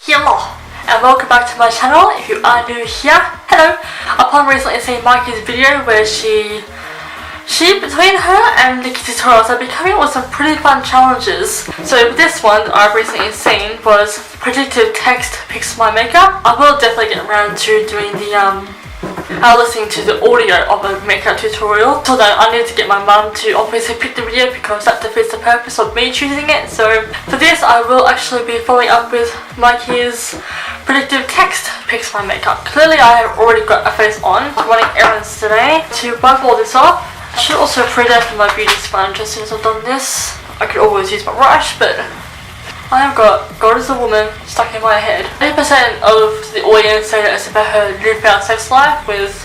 Hello and welcome back to my channel. If you are new here, hello. Upon recently seeing Mykie's video where she between her and Nikki tutorials are becoming with some pretty fun challenges. So this one I've recently seen was Predictive Text Picks My Makeup. I will definitely get around to doing the listening to the audio of a makeup tutorial. So then I need to get my mum to obviously pick the video because that defeats the purpose of me choosing it. So for this I will actually be following up with Mykie's Predictive Text Picks My Makeup. Clearly I have already got a face on. I'm running errands today to wipe all this off. I should also pre-dab my beauty sponge as soon as I've done this. I could always use my brush, but I have got God is a Woman stuck in my head. 80% of the audience say that it's about her newfound sex life with,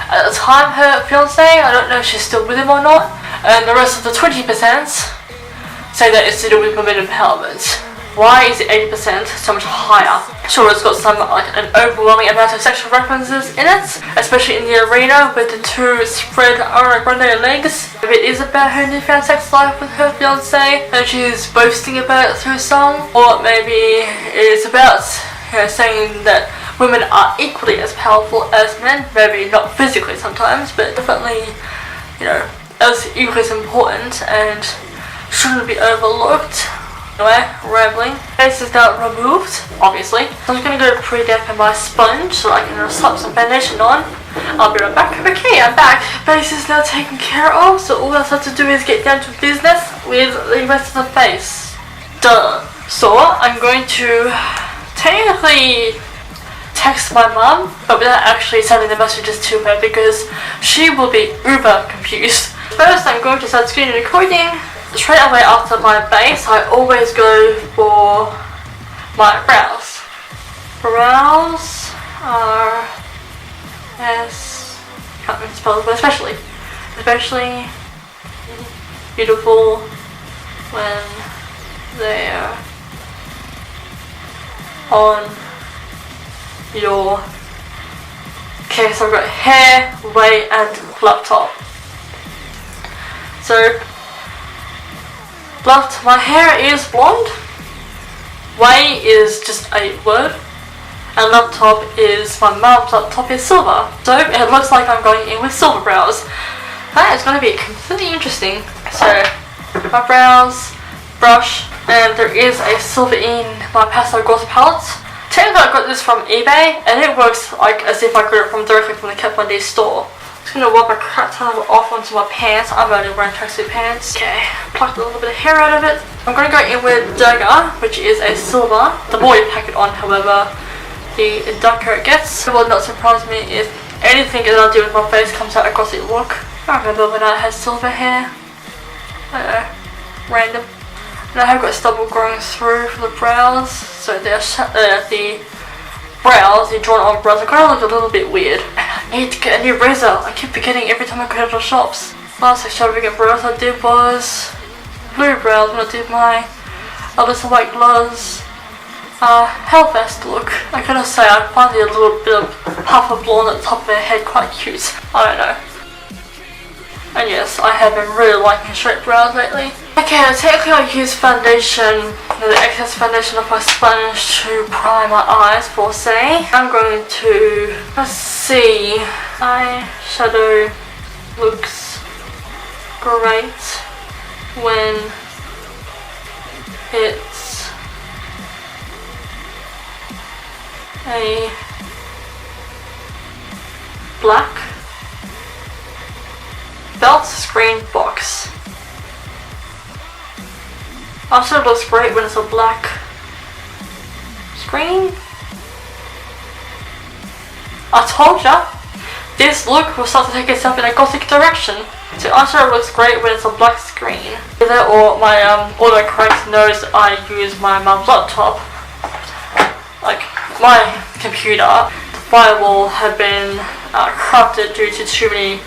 at the time, her fiance. I don't know if she's still with him or not. And the rest of the 20% say that it's to do with women empowerment. Why is it 80% so much higher? Sure, it's got some, like, an overwhelming amount of sexual references in it, especially in the arena with the two spread Ariana legs. If it is about her newfound sex life with her fiance and she's boasting about it through song, or maybe it's about, you know, saying that women are equally as powerful as men, maybe not physically sometimes, but definitely, you know, as equally as important and shouldn't be overlooked. Anyway, rambling. Face is now removed, obviously. So I'm just gonna go pre-dab my sponge so I can slap some foundation on. I'll be right back. Okay, I'm back. Face is now taken care of, so all I have to do is get down to business with the rest of the face. Duh. So I'm going to technically text my mum, but without actually sending the messages to her because she will be uber confused. First, I'm going to start screen recording. Straight away after my base, I always go for my brows. Brows are can't really spell it, but especially beautiful when they're on your. Okay, so I've got hair, weight, and laptop. So. My hair is blonde, way is just a word, and laptop is, my mum's laptop is silver. So it looks like I'm going in with silver brows. That is going to be completely interesting. So my brows, brush, and there is a silver in my pastel gloss palette. Technically I got this from eBay and it works like as if I got it directly from the Kat Von D store. I'm just going to wipe a crap ton of it off onto my pants. I'm only wearing tracksuit pants. Okay, plucked a little bit of hair out of it. I'm going to go in with Dagger, which is a silver. The more you pack it on, however, the darker it gets. It will not surprise me if anything that I do with my face comes out a glossy look. I remember when I had silver hair. I don't know, random. And I have got stubble growing through for the brows, so the brows, the drawn on brows, are going to look a little bit weird. I need to get a new razor. I keep forgetting every time I go to the shops. Last extravagant brows I did was blue brows when I did my Alyssa White gloves Hellfest look. I gotta say, I find a little bit of puff of blonde at the top of her head quite cute. I don't know. And yes, I have been really liking straight brows lately. Okay, technically I use foundation, the excess foundation of my sponge to prime my eyes for say. I'm going to, let's see, eyeshadow looks great when it's a black belt screen box. Also looks great when it's a black screen. I told ya, this look will start to take itself in a gothic direction. So also looks great when it's a black screen. Either or my autocorrect knows I use my mum's laptop. Like my computer, the firewall had been corrupted due to too many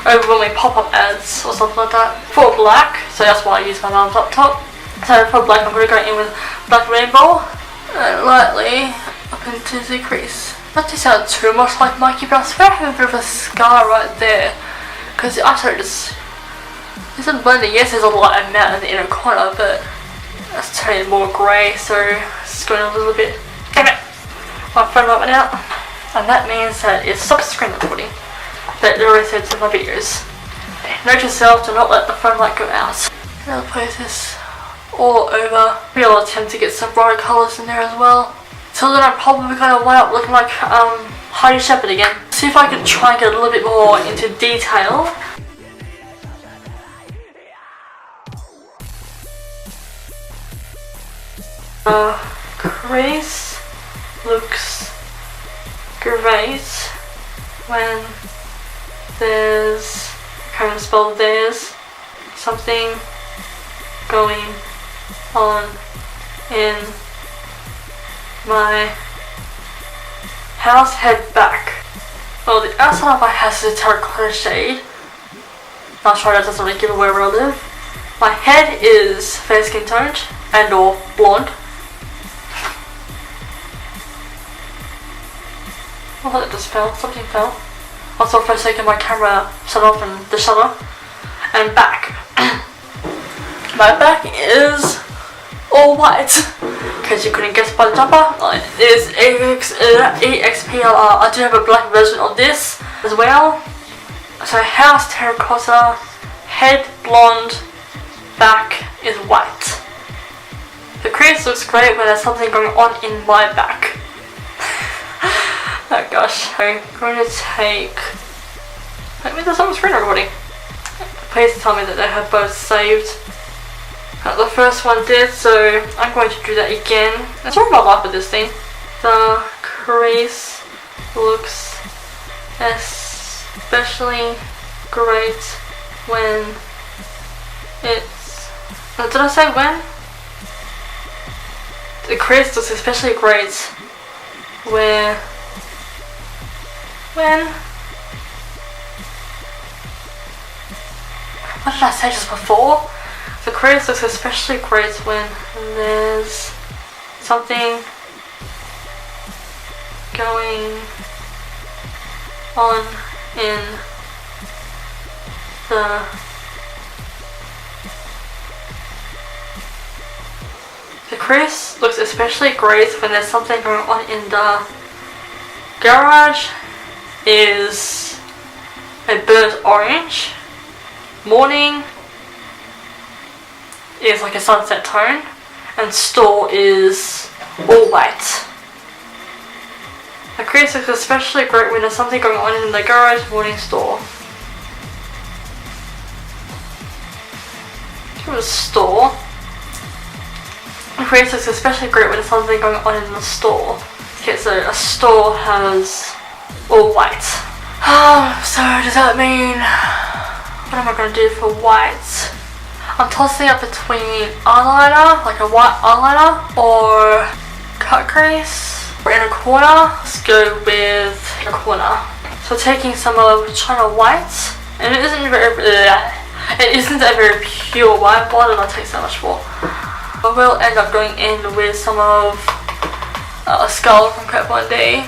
overwhelming pop-up ads or something like that. For black, so that's why I use my mum's laptop. So for black I'm going to go in with Black Rainbow and lightly up into the crease. Not to sound too much like Mykie, but I swear I have a bit of a scar right there because the eyeshadow just isn't blending. Yes, there's a light amount in the inner corner, but that's turning more grey, so it's going a little bit. Damn it! my phone went out, and that means that it stops screen recording. That it already said to my videos. Note yourself, do not let the phone light go out. I'm gonna place this all over. Maybe I'll attempt to get some brighter colours in there as well. Till then I'm probably gonna wind up looking like Heidi Shepherd again. See if I can try and get a little bit more into detail. Crease looks great when there's, I can't even spell there's, something going on in my house. Head back. Well, the outside of my house is a terracotta shade. Not sure, that doesn't really give away where I live. My head is fair skin toned and or blonde. I thought it just fell. Something fell. Also, for a second, my camera shut off and the shutter. And back. My back is all white. Because you couldn't guess by the jumper, it is EXPLR. I do have a black version of this as well. So house terracotta, head blonde, back is white. The crease looks great when there's something going on in my back. Oh gosh, I'm going to take... Let me do some screen recording. Please tell me that they have both saved. The first one did, so I'm going to do that again. That's all my life with this thing. The crease looks especially great when it's... Did I say when? The crease looks especially great when... What did I say just before? The crease looks especially great when there's something going on in the crease looks especially great when there's something going on in the garage is a burnt orange. Morning is like a sunset tone, and store is all white. The crease looks especially great when there's something going on in the garage, morning, store. It was store. The crease looks especially great when there's something going on in the store. Okay, so a store has all white. So does that mean, what am I going to do for white? I'm tossing up between eyeliner, like a white eyeliner, or cut crease, or in a corner. Let's go with a corner. So taking some of China white, and it isn't a very pure white, but why did I take so much for? I will end up going in with some of a skull from Kat Von D.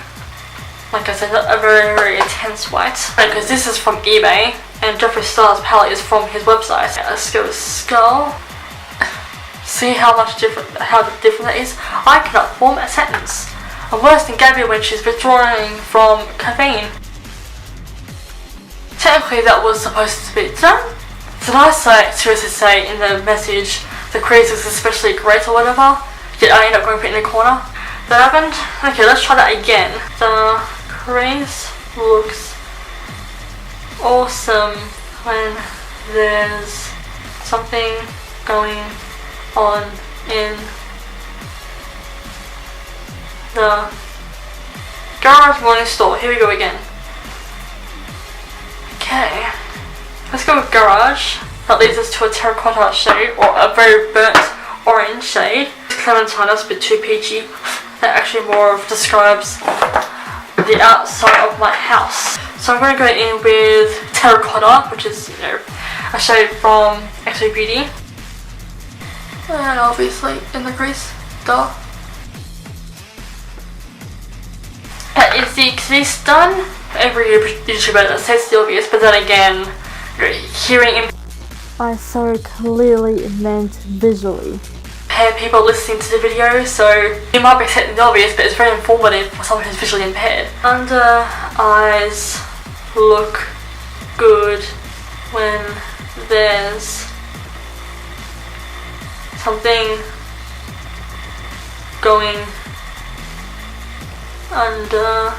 Like I said, not a very intense white. Because this is from eBay, and Jeffree Star's palette is from his website. Let's go with skull. See how different that is? I cannot form a sentence. I'm worse than Gabby when she's withdrawing from caffeine. Technically that was supposed to be done. Did I seriously say in the message the crease is especially great or whatever? Yet I end up going to put it in the corner? That happened? Okay, let's try that again. The crease looks awesome when there's something going on in the garage, morning, store. Here we go again. Okay, let's go with garage. That leads us to a terracotta shade, or a very burnt orange shade. Clementine, that's a bit too peachy. That actually more describes the outside of my house. So I'm going to go in with terracotta, which is, you know, a shade from X-Ray Beauty. And obviously in the crease, duh. That is the crease done. Every YouTuber that says the obvious, but then again, hearing I so clearly meant visually. impaired people listening to the video, so you might be accepting the obvious, but it's very informative for someone who's visually impaired. Under eyes look good when there's something going under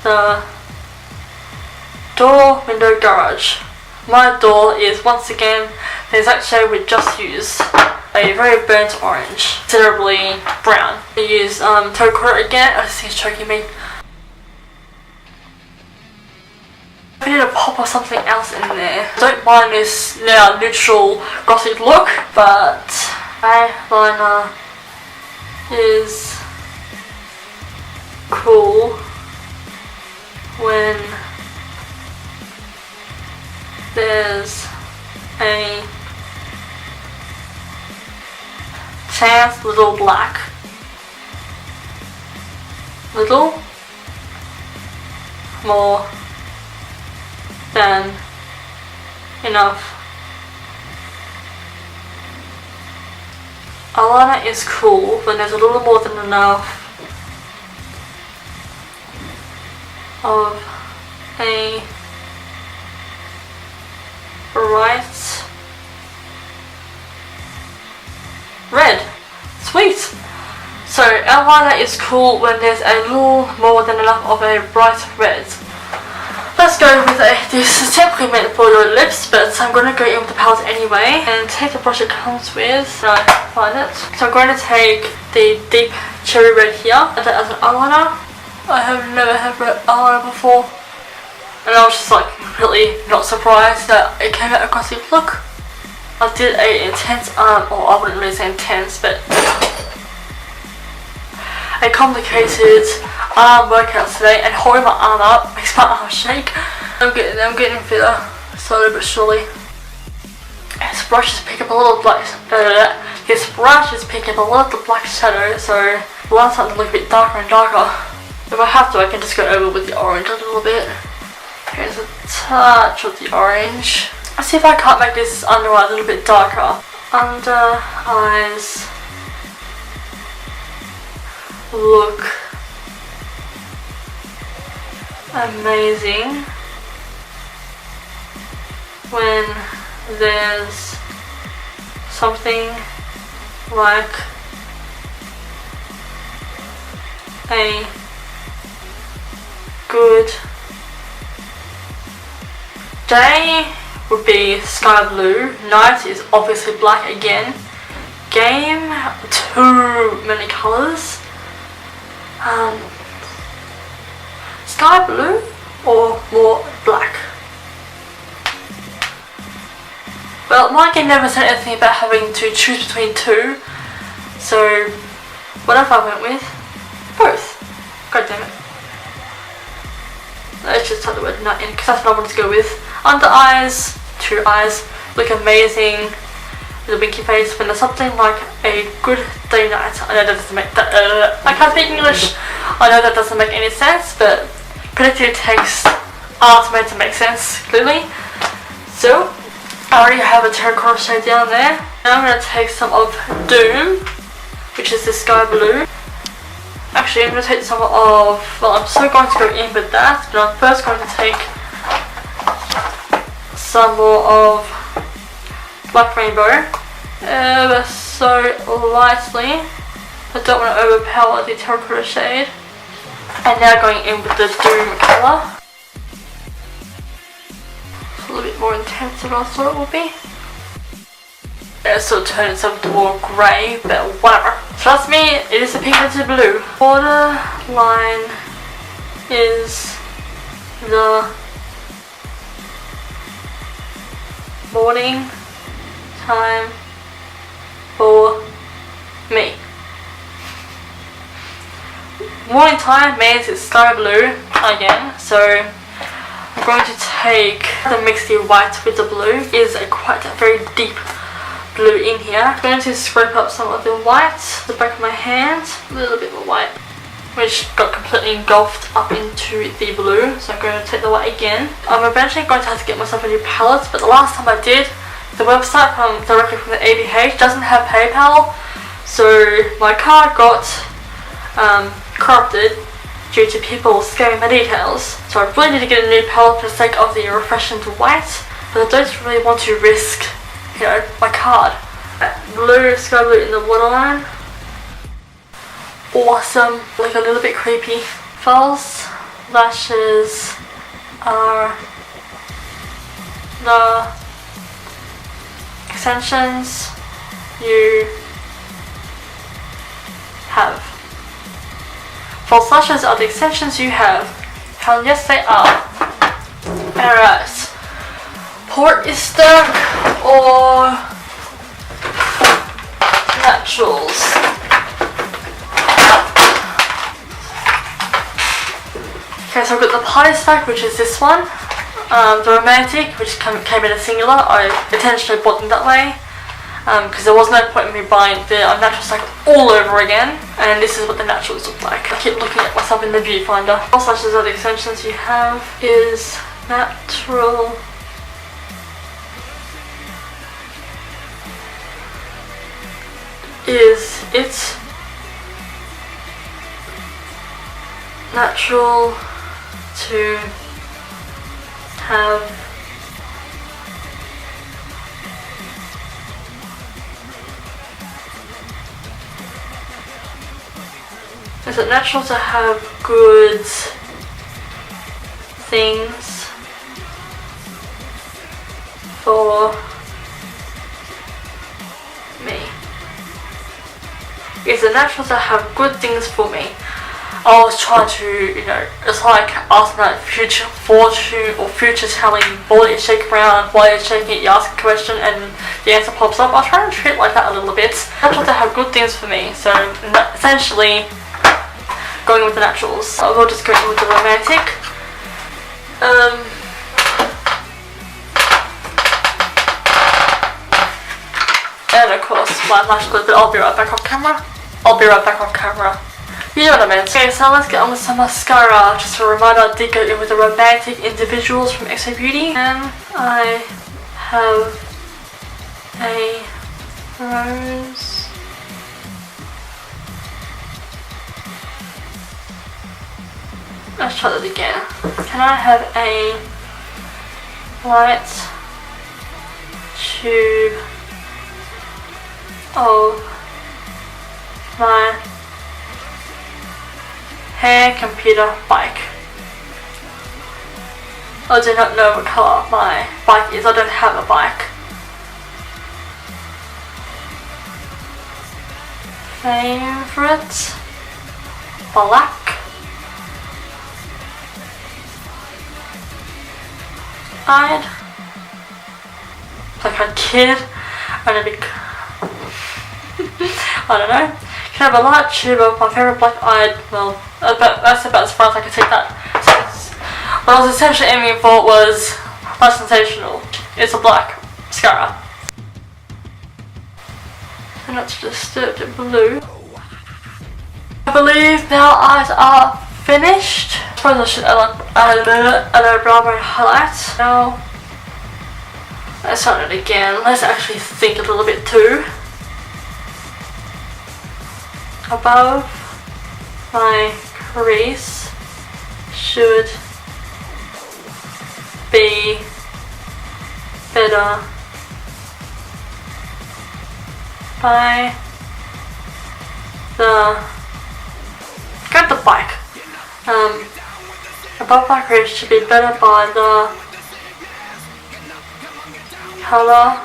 the door, window, garage. My door is once again the exact shade we just used, a very burnt orange, considerably brown. I use terracotta again. I just think it's choking me. I need a pop of something else in there. I don't mind this now neutral gothic look, but eyeliner is cool when there's a chance little black. Little more than enough. Eyeliner is cool when there's a little more than enough of a bright red. Sweet! So eyeliner is cool when there's a little more than enough of a bright red. Let's go with this is typically meant for your lips, but I'm going to go in with the palette anyway and take the brush it comes with. No, find it. So I'm going to take the deep cherry red here and that as an eyeliner. I have never had red eyeliner before, and I was just like completely not surprised that it came out across the look. I did a intense or I wouldn't really say intense, but a complicated arm workout today, and holding my arm up makes my arm shake. I'm getting fitter slowly but surely. This brush is picking up a little black. This brush is picking up a lot of the black shadow, so the line's starting to look a bit darker and darker. If I have to, I can just go over with the orange a little bit. Here's a touch of the orange. Let's see if I can't make this under eye a little bit darker. Under eyes look amazing when there's something like a good day would be sky blue. Night is obviously black again. Game, too many colours. Sky blue or more black. Well, Mykie never said anything about having to choose between two, so whatever I went with, both. God damn it. Let's just type the word night in because that's what I wanted to go with. Under eyes, two eyes, look amazing. The winky face when there's something like a good day night. I know that doesn't make that. I can't speak English. I know that doesn't make any sense, but Predictive takes art meant to make sense clearly. So I already have a terracotta shade down there. Now I'm going to take some of Doom, which is the sky blue. Actually, I'm going to take some of. Well, I'm still going to go in with that, but I'm first going to take some more of Black Rainbow, so lightly. I don't want to overpower the terracotta shade. And now going in with the Doom colour. It's a little bit more intense than I thought it would be. It sort of turned itself into more grey, but whatever. Trust me, it is a pigmented blue. Borderline is the morning time for me. Morning time means it's sky blue again, so I'm going to take the mix the white with the blue. It is a quite a very deep blue in here. I'm going to scrape up some of the white, the back of my hand, a little bit more white, which got completely engulfed up into the blue. So I'm going to take the white again. I'm eventually going to have to get myself a new palette, but the last time I did, the website directly from the ABH doesn't have PayPal, so my card got corrupted due to people scamming my details. So I really need to get a new palette for the sake of the refreshing to white, but I don't really want to risk, you know, my card. Blue, sky blue in the waterline. Awesome, like a little bit creepy. False lashes are the extensions you have. False lashes are the extensions you have. Hell yes they are. Alright. Port is stuck or naturals. Okay, so I've got the party stack, which is this one. The romantic, which came in a singular. I intentionally bought them that way because there was no point in me buying the natural stack all over again. And this is what the naturals look like. I keep looking at myself in the viewfinder. False lashes are the extensions you have. Is natural. Is it natural to have is it natural to have good things for me? Is it natural to have good things for me? I was trying to, you know, it's like asking that future fortune or future telling ball that you shake around, while you're shaking it, you ask a question and the answer pops up. I was trying to treat it like that a little bit. Natural to have good things for me, so essentially going with the naturals. I will just go with the romantic. And of course my lash glue, but I'll be right back off camera. You know what I meant. Okay, so let's get on with some mascara. Just a reminder, I did go in with the romantic individuals from XO Beauty. And I have a rose. Let's try that again. Can I have a light tube of my hair computer bike? I do not know what colour my bike is. I don't have a bike. Favourite black. Eyed. Like a kid. And a big. I don't know. Can I have a light tube of my favourite black-eyed, well, that's about as far as I can take that. So what I was essentially aiming for was less sensational. It's a black mascara. And that's just disturbed blue. I believe now eyes are finished. I suppose I should add a brow bone highlight. Now, let's start it again. Let's actually think a little bit too. Above my crease should be better by the got the bike. Above my crease should be better by the color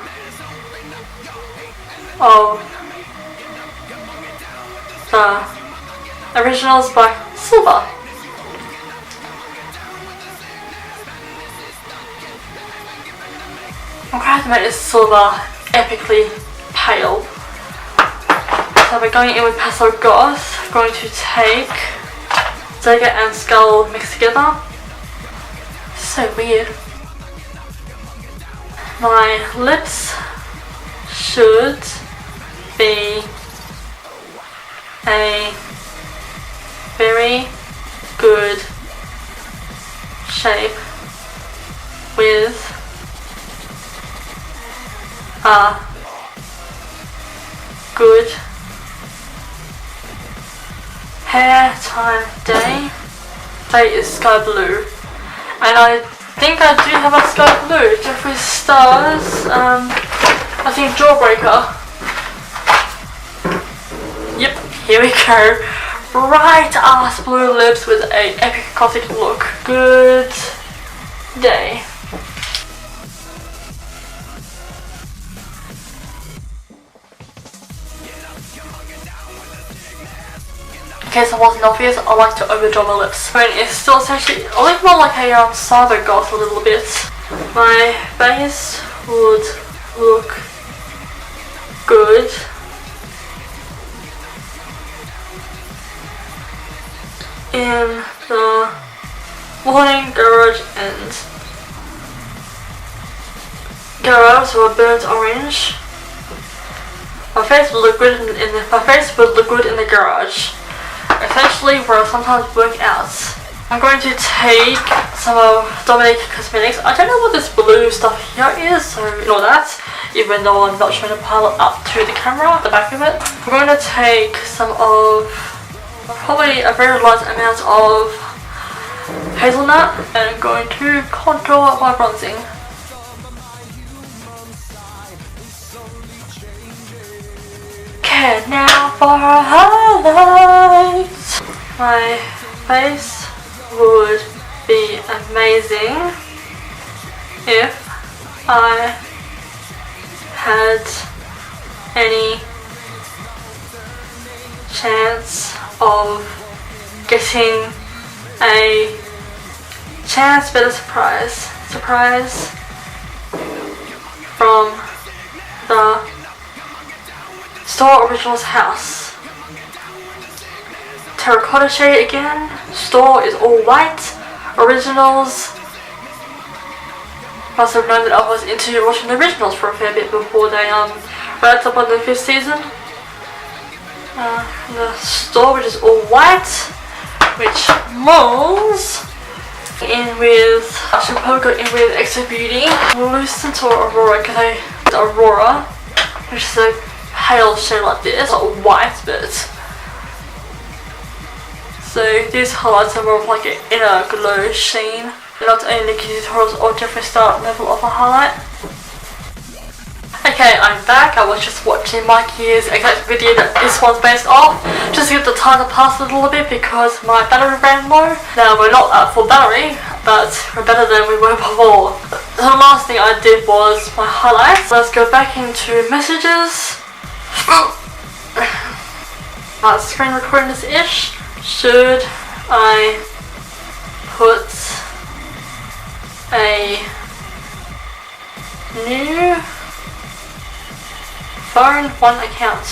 of the original's black silver. I'm going to make this silver epically pale. So we're going in with Pastel Goth. I'm going to take Dagger and Skull mixed together. So weird. My lips should be a very good shape with a good hair time day. Day is sky blue, and I think I do have a sky blue. Jeffree Star's, I think Jawbreaker. Yep, here we go. Bright ass blue lips with a epic gothic look. Good day. In case it wasn't obvious, I like to overdraw my lips. I mean, it's still essentially, I look more like a cyber goth a little bit. My face would look good in the morning garage and garage or burnt orange. My face would look good in the garage. Essentially where I sometimes work out. I'm going to take some of Dominic Cosmetics. I don't know what this blue stuff here is, so ignore that. Even though I'm not showing the palette up to the camera, the back of it. I'm going to take some of, probably a very light amount of hazelnut, and I'm going to contour my bronzing. Okay, now for a highlight. My face would be amazing if I had any chance of getting a better surprise from the Store Originals house. Terracotta shade again. Store is all white. Originals. Must have known that I was into watching the originals for a fair bit before they wrapped up on the 5th season. The store, which is all white, which molds in with, I should probably go in with Extra Beauty, Lucent or Aurora, because it's Aurora, which is a pale shade like this, not white, but so these highlights are more of like an inner glow sheen, not only Mykie tutorials or Jeffree Star level of a highlight. Okay, I'm back. I was just watching Mykies exact video that this one's based off, just to get the time to pass a little bit because my battery ran low. Now we're not at full battery, but we're better than we were before. The last thing I did was my highlights. Let's go back into messages. Screen recording this ish. Should I put a new phone, one account?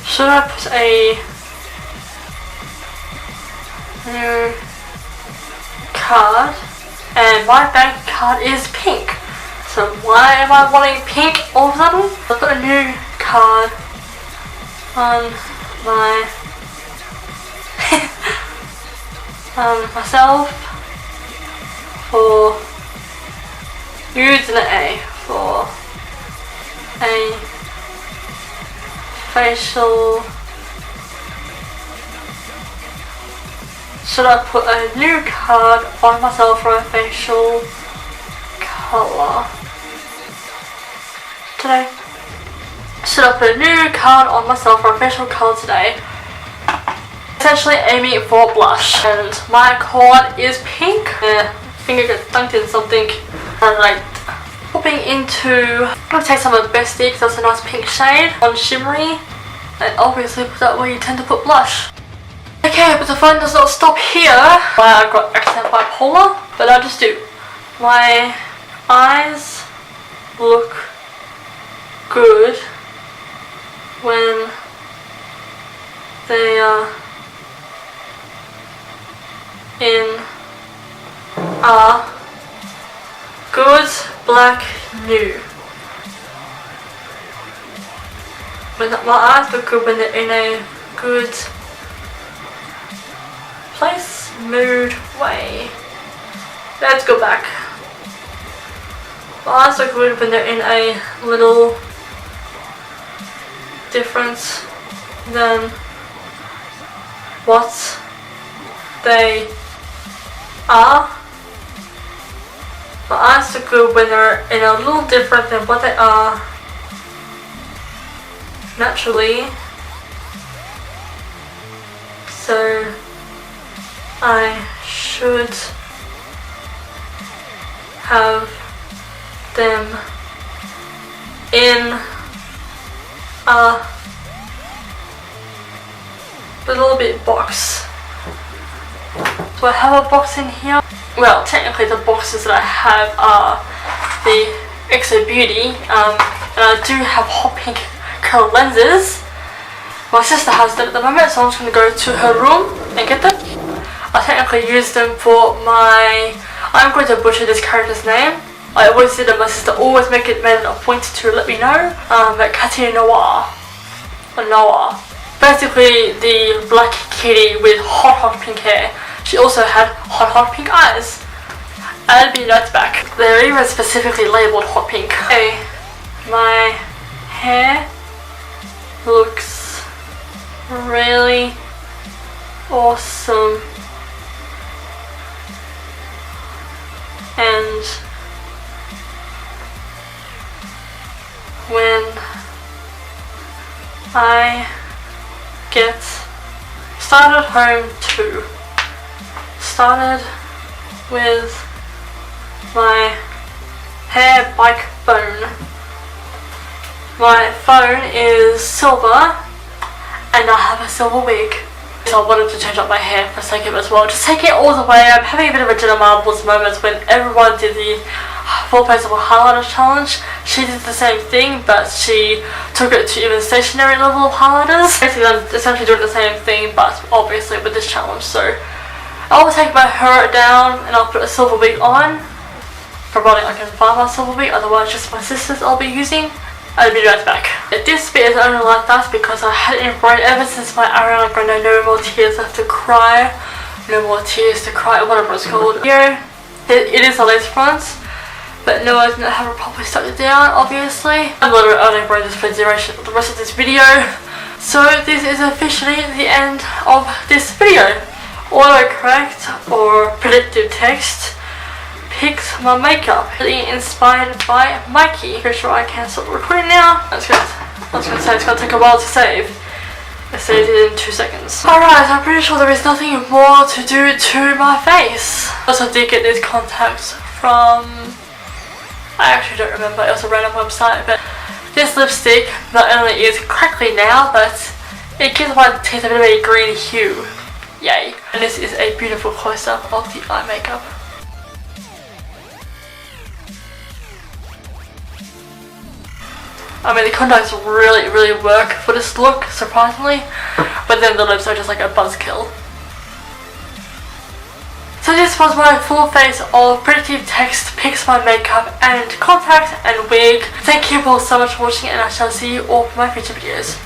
Should I put a new card? And my bank card is pink. So why am I wanting pink all of a sudden? I'll put a new card on my myself for nudes and an A for a facial. Should I put a new card on myself for a facial colour today? Should I put a new card on myself for a facial colour today? Essentially aiming for blush, and my card is pink. Finger gets dunked in something, and like popping into. I'm gonna take some of the Best because that's a nice pink shade on shimmery, and obviously that way you tend to put blush. Okay, but the fun does not stop here. I got accent bipolar, but I just do. My eyes look good when they are in a good black nude. When my eyes look good when they're in a good place, mood, way. let's go back. My eyes look good when they're in a little different than what they are. My eyes look good when they're in a little different than what they are naturally. So I should have them in a little bit box. Do I have a box in here? Well, technically the boxes that I have are the Exo Beauty, and I do have hot pink colour lenses. My sister has them at the moment, so I'm just going to go to her room and get them. I technically use them for my... I'm going to butcher this character's name. I always did it, my sister always made it a point to let me know. But Katia Noir. Or Noir. Basically the black kitty with hot pink hair. She also had hot pink eyes. I'll be right back. They're even specifically labelled hot pink. Okay, my hair looks really awesome. And when I get started home too. Started with my hair bike phone. My phone is silver and I have a silver wig. So I wanted to change up my hair for a second as well. Just take it all the way. I'm having a bit of a Jenna Marbles moment when everyone did the full face of a highlighter challenge. She did the same thing, but she took it to even stationary level of highlighters. Basically I'm essentially doing the same thing, but obviously with this challenge. So I'll take my hair down and I'll put a silver wig on, providing I can find my silver wig, otherwise just my sister's I'll be using. I'll be right back. This bit is only like that because I had it in brain ever since my Ariana Grande No More Tears Left to Cry, No More Tears to Cry, whatever it's called. Here, it is a lace front, but no, I didn't have it properly stuck it down, obviously. I'm literally only brain this for the duration of the rest of this video. So this is officially the end of this video. Autocorrect or predictive text picked my makeup, really inspired by Mykie. Pretty sure I can stop recording now. I was gonna say it's gonna take a while to save. I saved it in 2 seconds. Alright, I'm pretty sure there is nothing more to do to my face. I also did get these contacts from... I actually don't remember, it was a random website, but this lipstick not only is crackly now, but it gives my teeth a bit of a green hue. Yay. And this is a beautiful close-up of the eye makeup. I mean, the contacts really work for this look, surprisingly, but then the lips are just like a buzzkill. So this was my full face of predictive text, picks my makeup and contacts and wig. Thank you all so much for watching, and I shall see you all for my future videos.